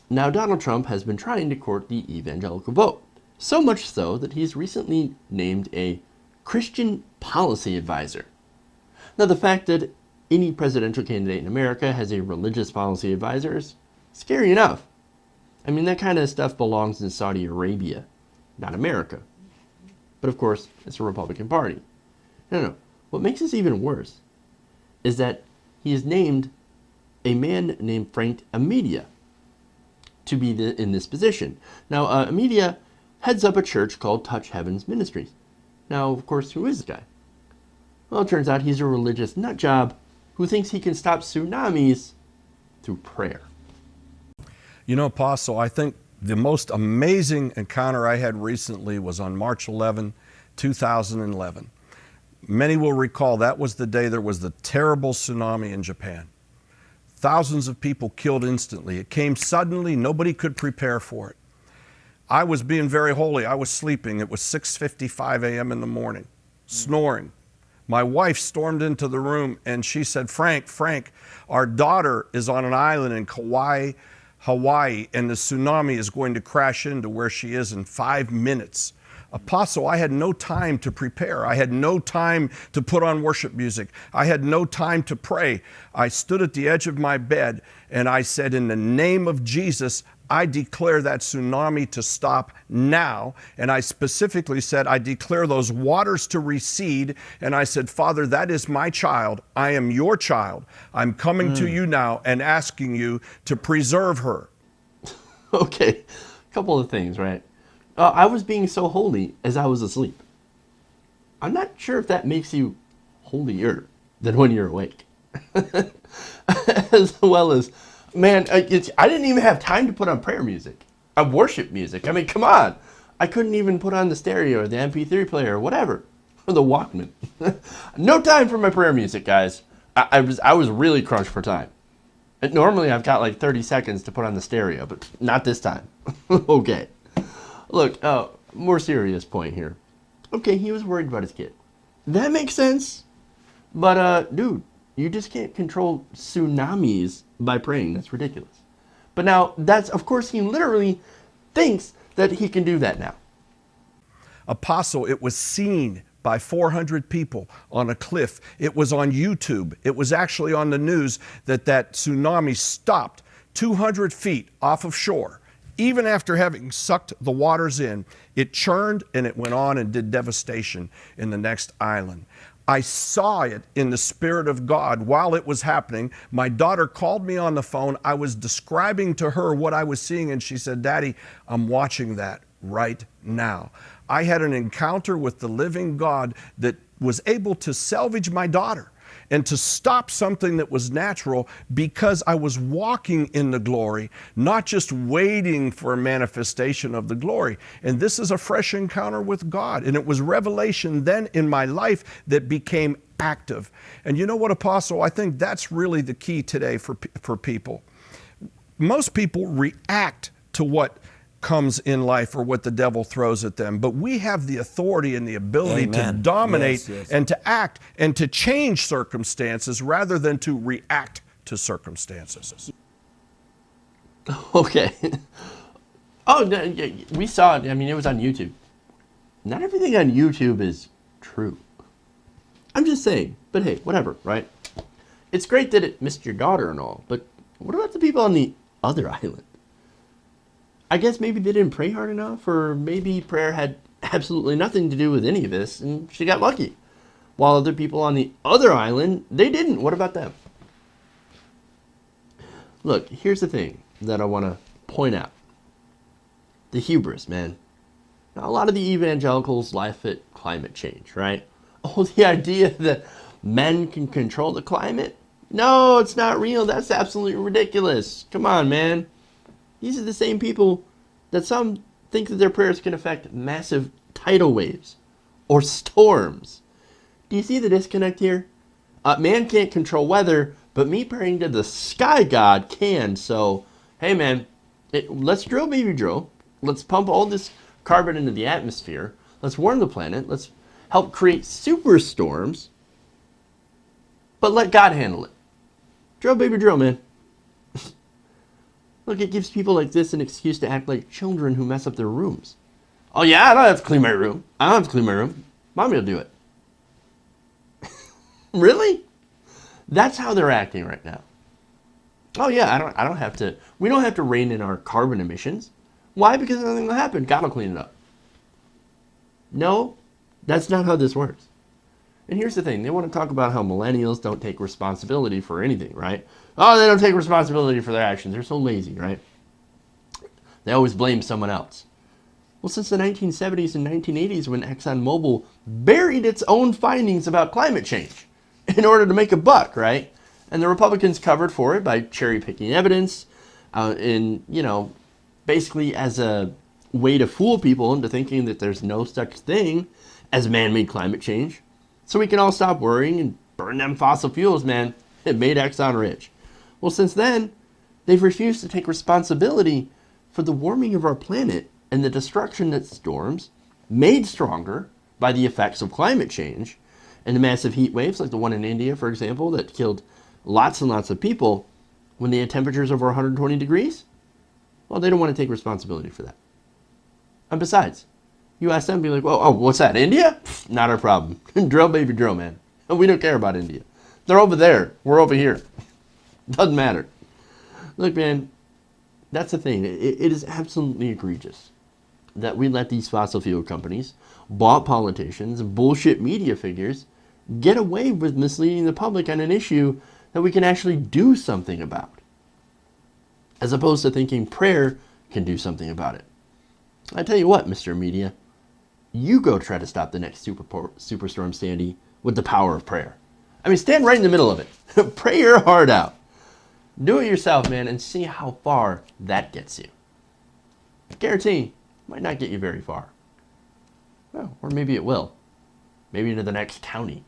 Now, Donald Trump has been trying to court the evangelical vote, so much so that he's recently named a Christian policy advisor. Now, the fact that any presidential candidate in America has a religious policy advisor is scary enough. I mean, that kind of stuff belongs in Saudi Arabia, not America. But of course, it's a Republican Party. No. What makes this even worse is that he has named a man named Frank Amedia to be in this position. Now, Amedia heads up a church called Touch Heaven's Ministries. Now, of course, who is this guy? Well, it turns out he's a religious nutjob who thinks he can stop tsunamis through prayer. You know, Apostle, I think the most amazing encounter I had recently was on March 11, 2011. Many will recall that was the day there was the terrible tsunami in Japan. Thousands of people killed instantly. It came suddenly. Nobody could prepare for it. I was being very holy. I was sleeping. It was 6:55 a.m. in the morning, snoring. My wife stormed into the room and she said, Frank, our daughter is on an island in Kauai, Hawaii, and the tsunami is going to crash into where she is in 5 minutes. Apostle, I had no time to prepare. I had no time to put on worship music. I had no time to pray. I stood at the edge of my bed and I said, in the name of Jesus, I declare that tsunami to stop now. And I specifically said, I declare those waters to recede. And I said, Father, that is my child. I am your child. I'm coming to you now and asking you to preserve her. Okay, a couple of things, right? I was being so holy as I was asleep. I'm not sure if that makes you holier than when you're awake. As well as, man, I didn't even have time to put on prayer music, worship music. I mean, come on. I couldn't even put on the stereo or the MP3 player or whatever, or the Walkman. No time for my prayer music, guys. I was really crunched for time. And normally I've got like 30 seconds to put on the stereo, but not this time. Okay. Look, more serious point here. Okay, he was worried about his kid. That makes sense. But, dude, you just can't control tsunamis by praying. That's ridiculous. But now, of course, he literally thinks that he can do that now. Apostle, it was seen by 400 people on a cliff. It was on YouTube. It was actually on the news that tsunami stopped 200 feet off of shore. Even after having sucked the waters in, it churned and it went on and did devastation in the next island. I saw it in the Spirit of God while it was happening. My daughter called me on the phone. I was describing to her what I was seeing, and she said, Daddy, I'm watching that right now. I had an encounter with the living God that was able to salvage my daughter and to stop something that was natural because I was walking in the glory, not just waiting for a manifestation of the glory. And this is a fresh encounter with God. And it was revelation then in my life that became active. And you know what, Apostle? I think that's really the key today for people. Most people react to what comes in life or what the devil throws at them. But we have the authority and the ability to dominate and to act and to change circumstances rather than to react to circumstances. Okay. Oh, we saw it. I mean, it was on YouTube. Not everything on YouTube is true. I'm just saying. But hey, whatever, right? It's great that it missed your daughter and all, but what about the people on the other island? I guess maybe they didn't pray hard enough, or maybe prayer had absolutely nothing to do with any of this, and she got lucky. While other people on the other island, they didn't. What about them? Look, here's the thing that I want to point out. The hubris, man. Now, a lot of the evangelicals laugh at climate change, right? Oh, the idea that men can control the climate? No, it's not real. That's absolutely ridiculous. Come on, man. These are the same people that some think that their prayers can affect massive tidal waves or storms. Do you see the disconnect here? Man can't control weather, but me praying to the sky god can. So, hey man, let's drill, baby, drill. Let's pump all this carbon into the atmosphere. Let's warm the planet. Let's help create superstorms. But let God handle it. Drill, baby, drill, man. Look, it gives people like this an excuse to act like children who mess up their rooms. Oh yeah, I don't have to clean my room. I don't have to clean my room. Mommy will do it. Really? That's how they're acting right now. Oh yeah, I don't have to. We don't have to rein in our carbon emissions. Why? Because nothing will happen. God will clean it up. No, that's not how this works. And here's the thing. They want to talk about how millennials don't take responsibility for anything, right? Oh, they don't take responsibility for their actions. They're so lazy, right? They always blame someone else. Well, since the 1970s and 1980s, when ExxonMobil buried its own findings about climate change in order to make a buck, right? And the Republicans covered for it by cherry-picking evidence basically as a way to fool people into thinking that there's no such thing as man-made climate change. So we can all stop worrying and burn them fossil fuels, man. It made Exxon rich. Well, since then, they've refused to take responsibility for the warming of our planet and the destruction that storms, made stronger by the effects of climate change, and the massive heat waves like the one in India, for example, that killed lots and lots of people when they had temperatures over 120 degrees. Well, they don't want to take responsibility for that. And besides, you ask them, be like, oh, what's that, India? Pfft, not our problem. Drill, baby, drill, man. We don't care about India. They're over there. We're over here. Doesn't matter. Look, man, that's the thing. It is absolutely egregious that we let these fossil fuel companies, bought politicians, and bullshit media figures get away with misleading the public on an issue that we can actually do something about, as opposed to thinking prayer can do something about it. I tell you what, Mr. Media, you go try to stop the next Superstorm Sandy with the power of prayer. I mean, stand right in the middle of it. Pray your heart out. Do it yourself, man, and see how far that gets you. I guarantee it might not get you very far. Well, or maybe it will. Maybe into the next county.